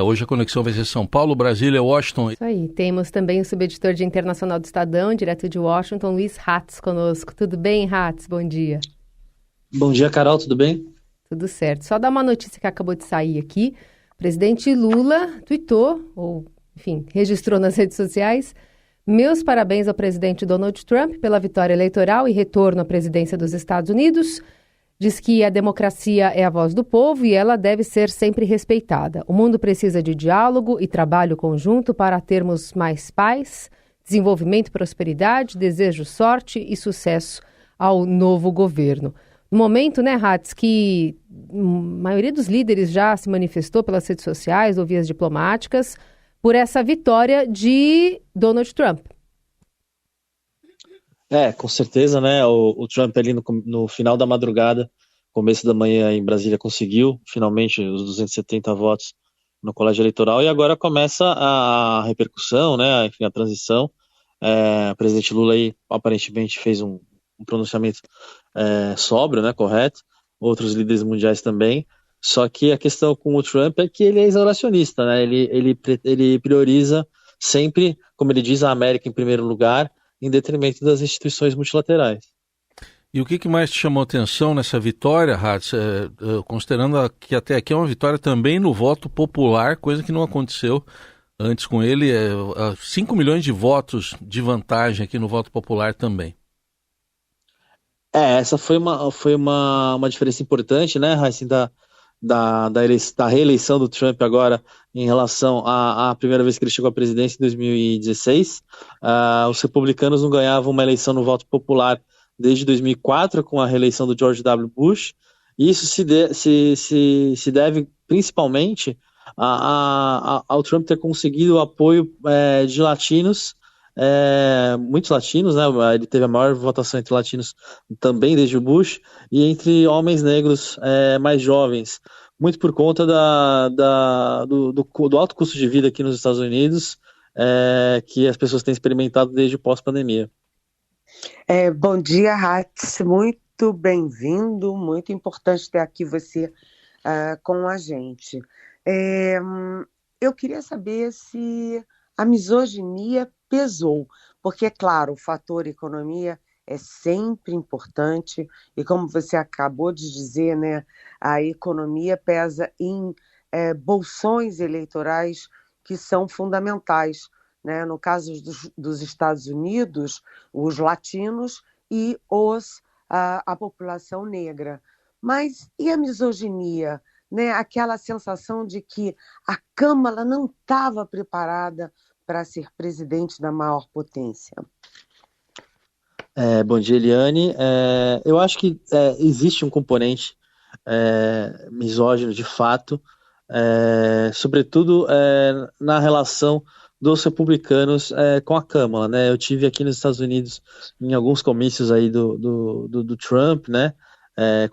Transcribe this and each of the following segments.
Hoje a conexão vai ser São Paulo, Brasília, Washington. Isso aí. Temos também o subeditor de Internacional do Estadão, direto de Washington, Luiz Ratz, conosco. Tudo bem, Ratz? Bom dia. Bom dia, Carol, tudo bem? Tudo certo. Só dar uma notícia que acabou de sair aqui. O presidente Lula tweetou, ou, enfim, registrou nas redes sociais: meus parabéns ao presidente Donald Trump pela vitória eleitoral e retorno à presidência dos Estados Unidos. Diz que a democracia é a voz do povo e ela deve ser sempre respeitada. O mundo precisa de diálogo e trabalho conjunto para termos mais paz, desenvolvimento e prosperidade. Desejo sorte e sucesso ao novo governo. No momento, né, Hatz, que a maioria dos líderes já se manifestou pelas redes sociais ou vias diplomáticas por essa vitória de Donald Trump. Com certeza, né? O Trump ali no final da madrugada, começo da manhã em Brasília, conseguiu finalmente os 270 votos no colégio eleitoral e agora começa a repercussão, né? Enfim, a transição. O presidente Lula aí aparentemente fez um pronunciamento sóbrio, né? Correto. Outros líderes mundiais também. Só que a questão com o Trump é que ele é isolacionista, né? Ele prioriza sempre, como ele diz, a América em primeiro lugar, em detrimento das instituições multilaterais. E o que mais te chamou a atenção nessa vitória, Hatz, considerando que até aqui é uma vitória também no voto popular, coisa que não aconteceu antes com ele, 5 milhões de votos de vantagem aqui no voto popular também. Essa foi uma diferença importante, né, Raíssa, da reeleição do Trump agora em relação à primeira vez que ele chegou à presidência em 2016. Os republicanos não ganhavam uma eleição no voto popular desde 2004, com a reeleição do George W. Bush. Isso se deve principalmente ao Trump ter conseguido o apoio de latinos, muitos latinos, né? Ele teve a maior votação entre latinos também desde o Bush, e entre homens negros mais jovens, muito por conta do alto custo de vida aqui nos Estados Unidos, que as pessoas têm experimentado desde o pós-pandemia. Bom dia, Hatz, muito bem-vindo, muito importante ter aqui você com a gente. Eu queria saber se a misoginia pesou, porque, é claro, o fator economia é sempre importante e, como você acabou de dizer, né, a economia pesa em bolsões eleitorais que são fundamentais, né? No caso dos Estados Unidos, os latinos e a população negra. Mas e a misoginia? Né? Aquela sensação de que a Câmara não estava preparada para ser presidente da maior potência. Bom dia, Eliane. Eu acho que existe um componente misógino de fato, sobretudo na relação dos republicanos com a Câmara, né? Eu tive aqui nos Estados Unidos em alguns comícios aí do Trump, né?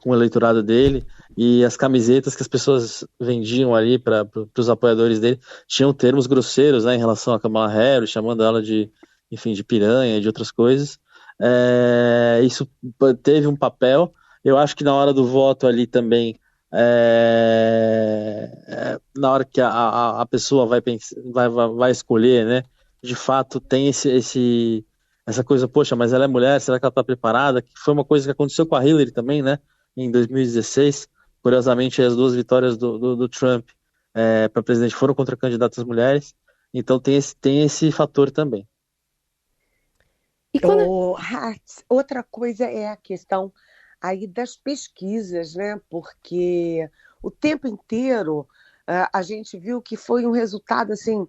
Com o eleitorado dele, e as camisetas que as pessoas vendiam ali para os apoiadores dele tinham termos grosseiros, né, em relação a Kamala Harris, chamando ela de piranha e de outras coisas. Isso teve um papel. Eu acho que na hora do voto ali também, na hora que a pessoa vai escolher, né, de fato tem essa coisa, poxa, mas ela é mulher, será que ela está preparada? Que foi uma coisa que aconteceu com a Hillary também, né, em 2016. Curiosamente, as duas vitórias do Trump para presidente foram contra candidatas mulheres, então tem esse fator também. Outra coisa é a questão aí das pesquisas, né? Porque o tempo inteiro a gente viu que foi um resultado assim,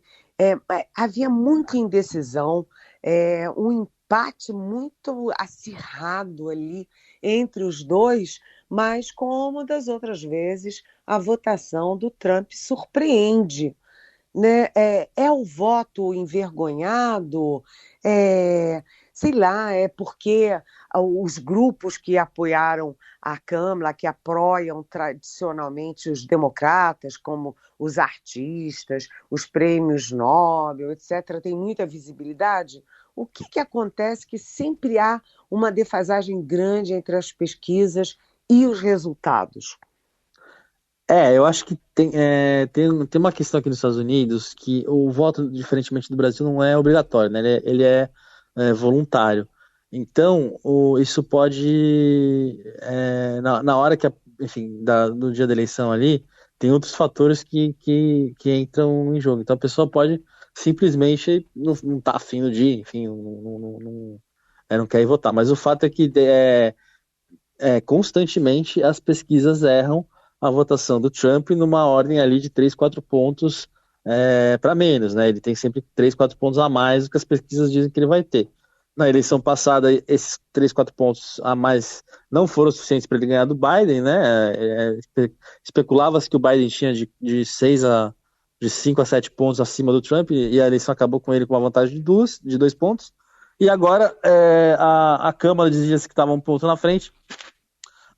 havia muita indecisão, um empate muito acirrado ali entre os dois, mas como das outras vezes a votação do Trump surpreende. Né? É o voto envergonhado, sei lá, é porque os grupos que apoiaram a Câmara, que apoiam tradicionalmente os democratas, como os artistas, os prêmios Nobel, etc., têm muita visibilidade. O que acontece que sempre há uma defasagem grande entre as pesquisas e os resultados? Eu acho que tem uma questão aqui nos Estados Unidos que o voto, diferentemente do Brasil, não é obrigatório, né? Ele é voluntário. Então, isso pode, na hora enfim, no dia da eleição ali, tem outros fatores que entram em jogo. Então, a pessoa pode simplesmente não tá afim do dia, enfim, não quer ir votar. Mas o fato é que constantemente as pesquisas erram a votação do Trump numa ordem ali de 3, 4 pontos para menos, né? Ele tem sempre 3, 4 pontos a mais do que as pesquisas dizem que ele vai ter. Na eleição passada, esses 3, 4 pontos a mais não foram suficientes para ele ganhar do Biden, né? Especulava-se que o Biden tinha de 5 a 7 pontos acima do Trump, e a eleição acabou com ele com uma vantagem de 2 pontos. E agora a Câmara dizia que estava um ponto na frente.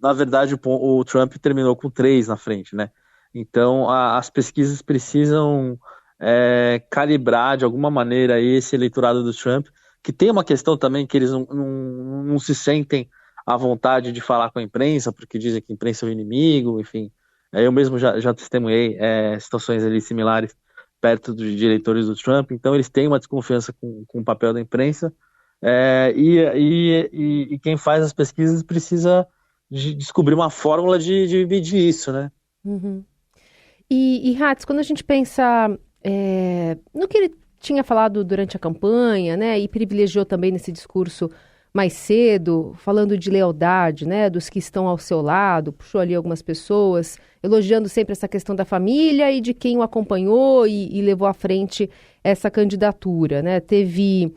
Na verdade, o Trump terminou com 3 na frente, né? Então, as pesquisas precisam calibrar de alguma maneira esse eleitorado do Trump, que tem uma questão também que eles não se sentem à vontade de falar com a imprensa, porque dizem que a imprensa é o inimigo, enfim. Eu mesmo já testemunhei situações ali similares perto de eleitores do Trump, então eles têm uma desconfiança com o papel da imprensa, e quem faz as pesquisas precisa de descobrir uma fórmula de dividir isso, né? Uhum. E Hatz, quando a gente pensa no que ele tinha falado durante a campanha, né, e privilegiou também nesse discurso mais cedo, falando de lealdade, né, dos que estão ao seu lado, puxou ali algumas pessoas, elogiando sempre essa questão da família e de quem o acompanhou e levou à frente essa candidatura, né? Teve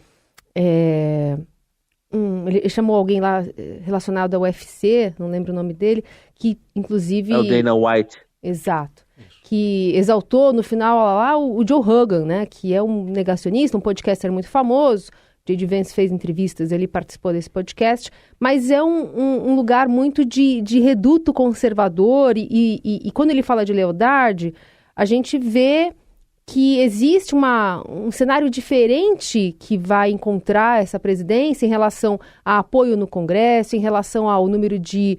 ele chamou alguém lá relacionado ao UFC, não lembro o nome dele, que inclusive... É o Dana White. Exato. Que exaltou no final lá o Joe Rogan, né? Que é um negacionista, um podcaster muito famoso. J.D. Vance fez entrevistas, ele participou desse podcast, mas é um lugar muito de reduto conservador e quando ele fala de lealdade, a gente vê que existe um cenário diferente que vai encontrar essa presidência em relação a apoio no Congresso, em relação ao número de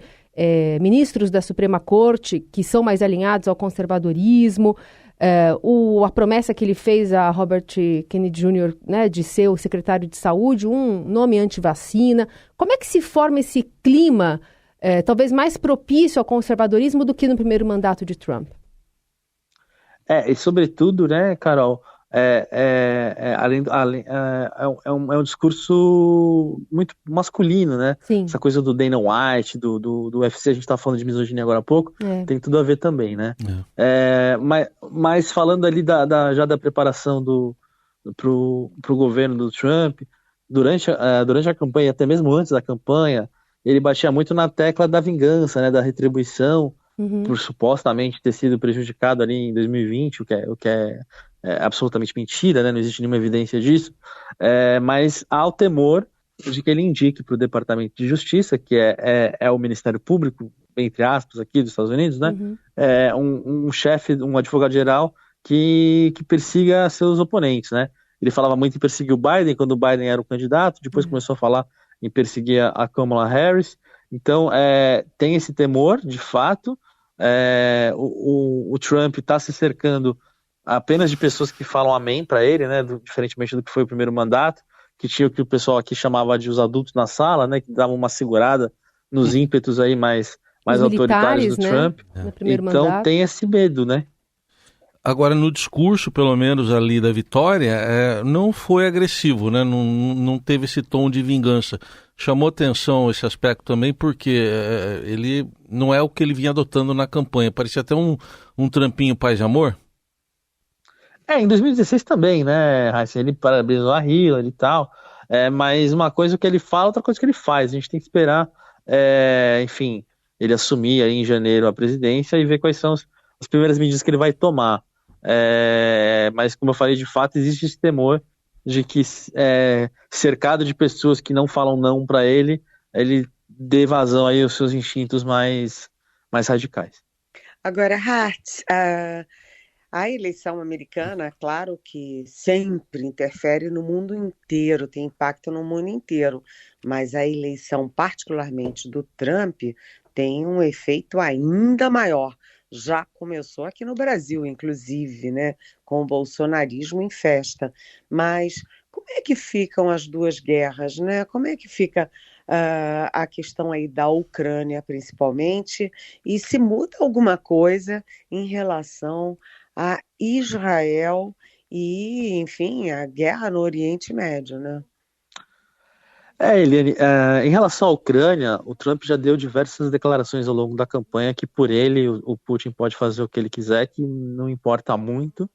ministros da Suprema Corte que são mais alinhados ao conservadorismo, a promessa que ele fez a Robert Kennedy Jr., né, de ser o secretário de saúde, um nome anti-vacina. Como é que se forma esse clima, talvez mais propício ao conservadorismo do que no primeiro mandato de Trump? E sobretudo, né, Carol, é um discurso muito masculino, né? Sim. Essa coisa do Dana White, do UFC, a gente estava falando de misoginia agora há pouco, tem tudo a ver também, né? Mas falando ali já da preparação pro governo do Trump, durante a campanha, até mesmo antes da campanha, ele batia muito na tecla da vingança, né, da retribuição, por supostamente ter sido prejudicado ali em 2020, o que é absolutamente mentira, né? Não existe nenhuma evidência disso, mas há o temor de que ele indique para o Departamento de Justiça, que é o Ministério Público, entre aspas, aqui dos Estados Unidos, né? Um chefe, um advogado-geral que persiga seus oponentes, né? Ele falava muito em perseguir o Biden quando o Biden era o candidato, depois começou a falar em perseguir a Kamala Harris. Então, tem esse temor, de fato. O Trump está se cercando apenas de pessoas que falam amém para ele, né? Diferentemente do que foi o primeiro mandato, que tinha o que o pessoal aqui chamava de os adultos na sala, né? Que davam uma segurada nos ímpetos aí mais autoritários do Trump. No primeiro então mandato. Tem esse medo, né? Agora, no discurso, pelo menos ali da vitória, não foi agressivo, né? Não teve esse tom de vingança. Chamou atenção esse aspecto também porque ele não é o que ele vinha adotando na campanha. Parecia até um Trumpinho paz e amor. Em 2016 também, né, Raíssa? Ele parabenizou a Hillary e tal, mas uma coisa é o que ele fala, outra coisa é o que ele faz. A gente tem que esperar, enfim, ele assumir aí em janeiro a presidência e ver quais são as primeiras medidas que ele vai tomar. Mas, como eu falei, de fato, existe esse temor de que, cercado de pessoas que não falam não para ele dê vazão aí aos seus instintos mais radicais. Agora, Hart, a eleição americana, claro que sempre interfere no mundo inteiro, tem impacto no mundo inteiro, mas a eleição, particularmente do Trump, tem um efeito ainda maior, já começou aqui no Brasil, inclusive, né, com o bolsonarismo em festa. Mas como é que ficam as duas guerras, né? Como é que fica a questão aí da Ucrânia, principalmente, e se muda alguma coisa em relação a Israel e, enfim, a guerra no Oriente Médio, né? Eliane, em relação à Ucrânia, o Trump já deu diversas declarações ao longo da campanha que por ele o Putin pode fazer o que ele quiser, que não importa muito.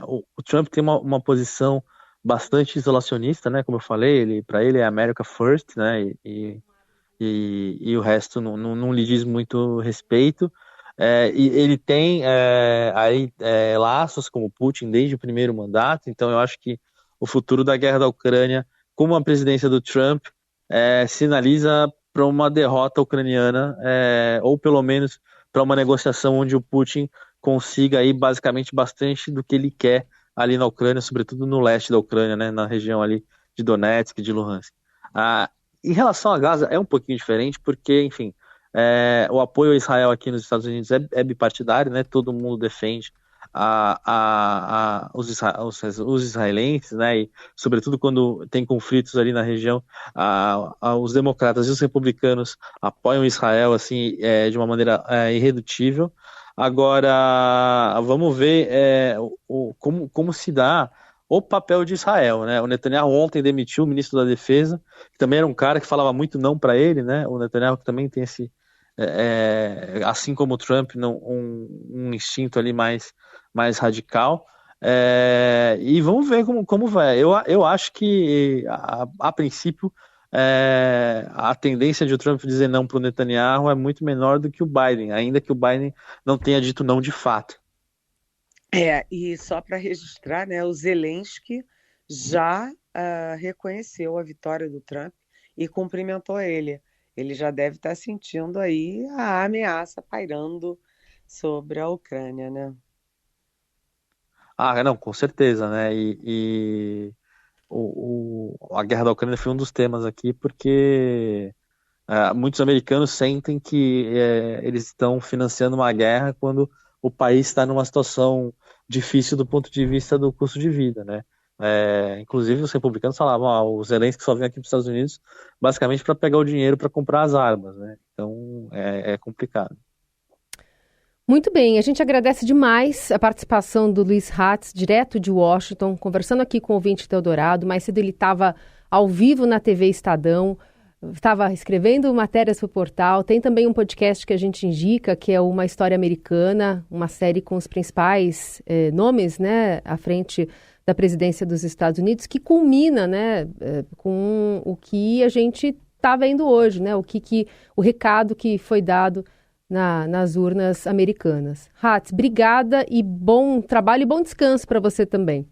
O Trump tem uma posição bastante isolacionista, né? Como eu falei, para ele é America First, né? E o resto não lhe diz muito respeito. E ele tem aí laços com o Putin desde o primeiro mandato, então eu acho que o futuro da guerra da Ucrânia, como a presidência do Trump, sinaliza para uma derrota ucraniana, ou pelo menos para uma negociação onde o Putin consiga aí basicamente bastante do que ele quer ali na Ucrânia, sobretudo no leste da Ucrânia, né, na região ali de Donetsk, de Luhansk. Em relação a Gaza, é um pouquinho diferente, porque, enfim, o apoio a Israel aqui nos Estados Unidos é bipartidário, né? Todo mundo defende os israelenses, né? E, sobretudo, quando tem conflitos ali na região, os democratas e os republicanos apoiam Israel, assim, de uma maneira irredutível. Agora, vamos ver como se dá o papel de Israel, né? O Netanyahu ontem demitiu o ministro da Defesa, que também era um cara que falava muito não para ele, né? O Netanyahu que também tem assim como o Trump, um instinto ali mais radical. E vamos ver como vai. Eu acho que, a princípio, a tendência de o Trump dizer não para o Netanyahu é muito menor do que o Biden, ainda que o Biden não tenha dito não de fato. E só para registrar, né, o Zelensky já reconheceu a vitória do Trump e cumprimentou ele. Ele já deve estar sentindo aí a ameaça pairando sobre a Ucrânia, né? Não, com certeza, né? A guerra da Ucrânia foi um dos temas aqui, porque muitos americanos sentem que eles estão financiando uma guerra quando o país está numa situação difícil do ponto de vista do custo de vida, né? Inclusive os republicanos falavam, o Zelensky só vem aqui para os Estados Unidos basicamente para pegar o dinheiro para comprar as armas, né? Então é complicado. Muito bem, a gente agradece demais a participação do Luiz Hatz, direto de Washington, conversando aqui com o ouvinte Teodorado. Mais cedo ele estava ao vivo na TV Estadão, estava escrevendo matérias para o portal. Tem também um podcast que a gente indica, que é Uma História Americana, uma série com os principais nomes, né, à frente da presidência dos Estados Unidos, que culmina, né, com o que a gente está vendo hoje, né, o recado que foi dado nas urnas americanas. Hatz, obrigada e bom trabalho e bom descanso para você também.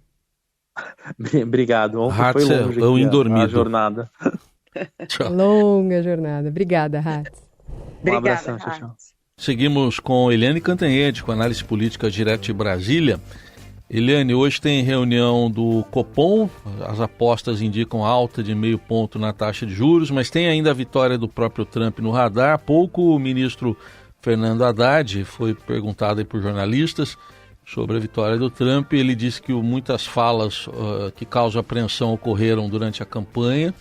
Obrigado. Ontem Hatz foi longe o indormido. a jornada. Longa jornada. Obrigada, Hatz. Um abração, tchau. Seguimos com Eliane Cantanhede, com análise política direto de Brasília. Eliane, hoje tem reunião do Copom, as apostas indicam alta de 0,5 ponto na taxa de juros, mas tem ainda a vitória do próprio Trump no radar. Há pouco o ministro Fernando Haddad foi perguntado aí por jornalistas sobre a vitória do Trump. Ele disse que muitas falas que causam apreensão ocorreram durante a campanha,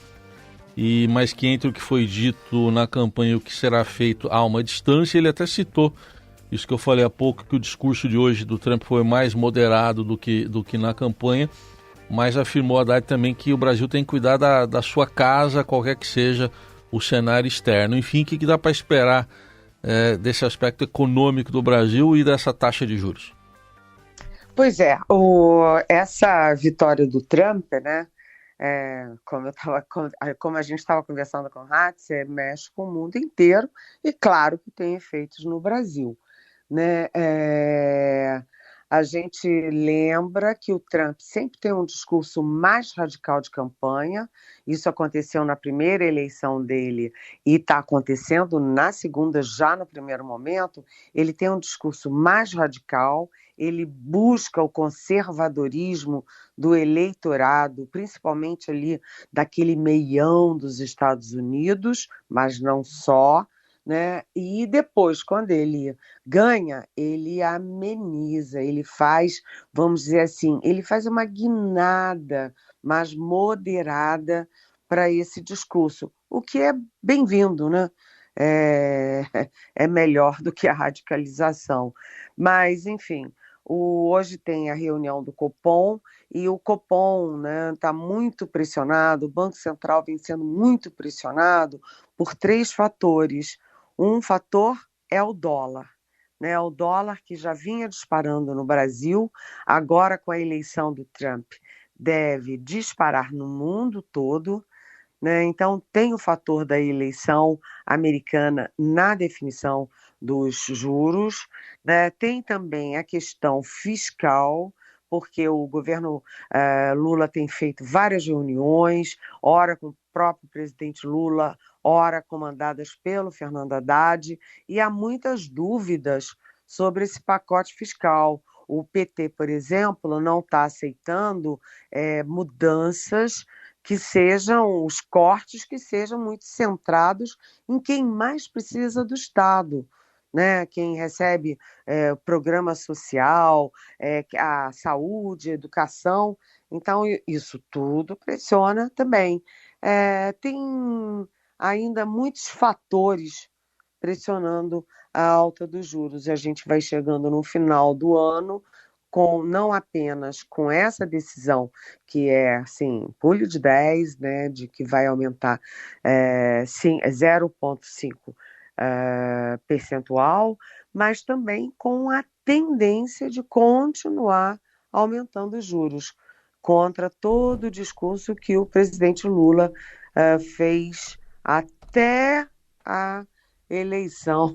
mas que entre o que foi dito na campanha e o que será feito há uma distância. Ele até citou isso que eu falei há pouco, que o discurso de hoje do Trump foi mais moderado do que na campanha, mas afirmou Haddad também que o Brasil tem que cuidar da sua casa, qualquer que seja o cenário externo. Enfim, o que dá para esperar desse aspecto econômico do Brasil e dessa taxa de juros? Pois é, essa vitória do Trump, né, como a gente estava conversando com o Hatz, mexe com o mundo inteiro e claro que tem efeitos no Brasil, né? A gente lembra que o Trump sempre tem um discurso mais radical de campanha. Isso aconteceu na primeira eleição dele e está acontecendo na segunda, já no primeiro momento. Ele tem um discurso mais radical, ele busca o conservadorismo do eleitorado, principalmente ali daquele meião dos Estados Unidos, mas não só, né? E depois, quando ele ganha, ele ameniza, ele faz, vamos dizer assim, ele faz uma guinada mais moderada para esse discurso, o que é bem-vindo, né? É, é melhor do que a radicalização. Mas, enfim, hoje tem a reunião do Copom, e o Copom, né, está muito pressionado, o Banco Central vem sendo muito pressionado por 3 fatores. Um fator é o dólar, né? O dólar que já vinha disparando no Brasil, agora com a eleição do Trump, deve disparar no mundo todo, né? Então, tem o fator da eleição americana na definição dos juros, né? Tem também a questão fiscal, porque o governo Lula tem feito várias reuniões, ora com o próprio presidente Lula, ora comandadas pelo Fernando Haddad, e há muitas dúvidas sobre esse pacote fiscal. O PT, por exemplo, não está aceitando mudanças que sejam os cortes que sejam muito centrados em quem mais precisa do Estado, né? Quem recebe programa social, a saúde, a educação. Então, isso tudo pressiona também. Tem ainda muitos fatores pressionando a alta dos juros. E a gente vai chegando no final do ano não apenas com essa decisão, que é assim, pulo de 10, né, de que vai aumentar 0,5 percentual, mas também com a tendência de continuar aumentando os juros, contra todo o discurso que o presidente Lula fez até a eleição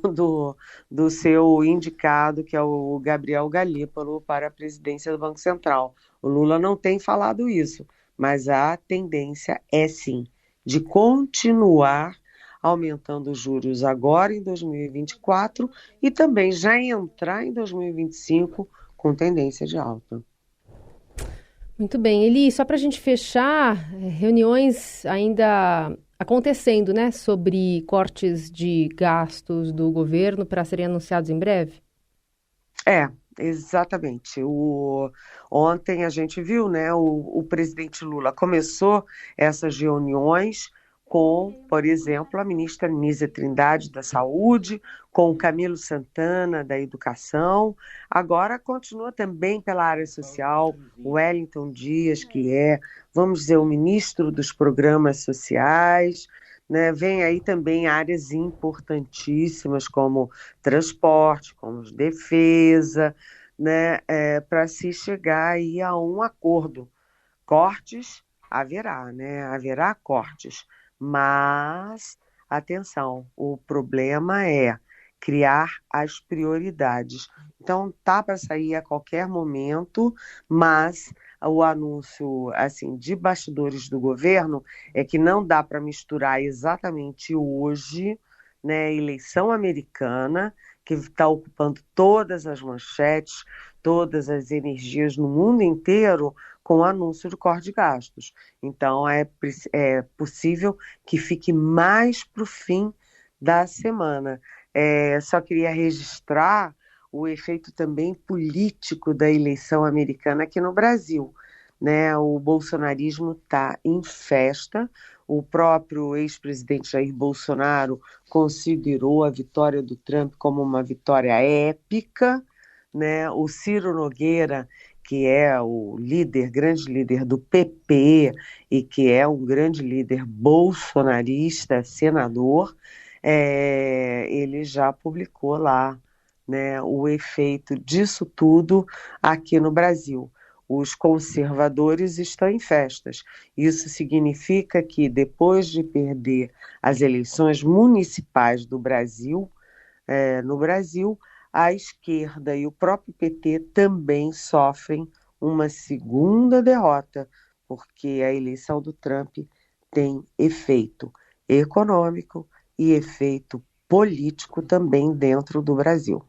do seu indicado, que é o Gabriel Galípolo, para a presidência do Banco Central. O Lula não tem falado isso, mas a tendência é sim, de continuar aumentando os juros agora em 2024 e também já entrar em 2025 com tendência de alta. Muito bem, Eli, só para a gente fechar, reuniões ainda acontecendo, né, sobre cortes de gastos do governo para serem anunciados em breve? Exatamente. Ontem a gente viu, né, o presidente Lula começou essas reuniões com, por exemplo, a ministra Nízia Trindade da Saúde, com o Camilo Santana da Educação. Agora continua também pela área social, o Wellington Dias, que é, vamos dizer, o ministro dos programas sociais, né? Vem aí também áreas importantíssimas como transporte, como defesa, né? Para se chegar aí a um acordo. Cortes haverá, né? Haverá cortes, mas atenção, o problema é criar as prioridades. Então tá para sair a qualquer momento, mas o anúncio assim de bastidores do governo é que não dá para misturar exatamente hoje, né, eleição americana, que está ocupando todas as manchetes, todas as energias no mundo inteiro, com o anúncio de corte de gastos. Então, é possível que fique mais para o fim da semana. Só queria registrar o efeito também político da eleição americana aqui no Brasil, né? O bolsonarismo está em festa. O próprio ex-presidente Jair Bolsonaro considerou a vitória do Trump como uma vitória épica, né? O Ciro Nogueira, que é o grande líder do PP e que é um grande líder bolsonarista, senador, ele já publicou lá, né, o efeito disso tudo aqui no Brasil. Os conservadores estão em festas. Isso significa que depois de perder as eleições municipais do Brasil, no Brasil, a esquerda e o próprio PT também sofrem uma segunda derrota, porque a eleição do Trump tem efeito econômico e efeito político também dentro do Brasil.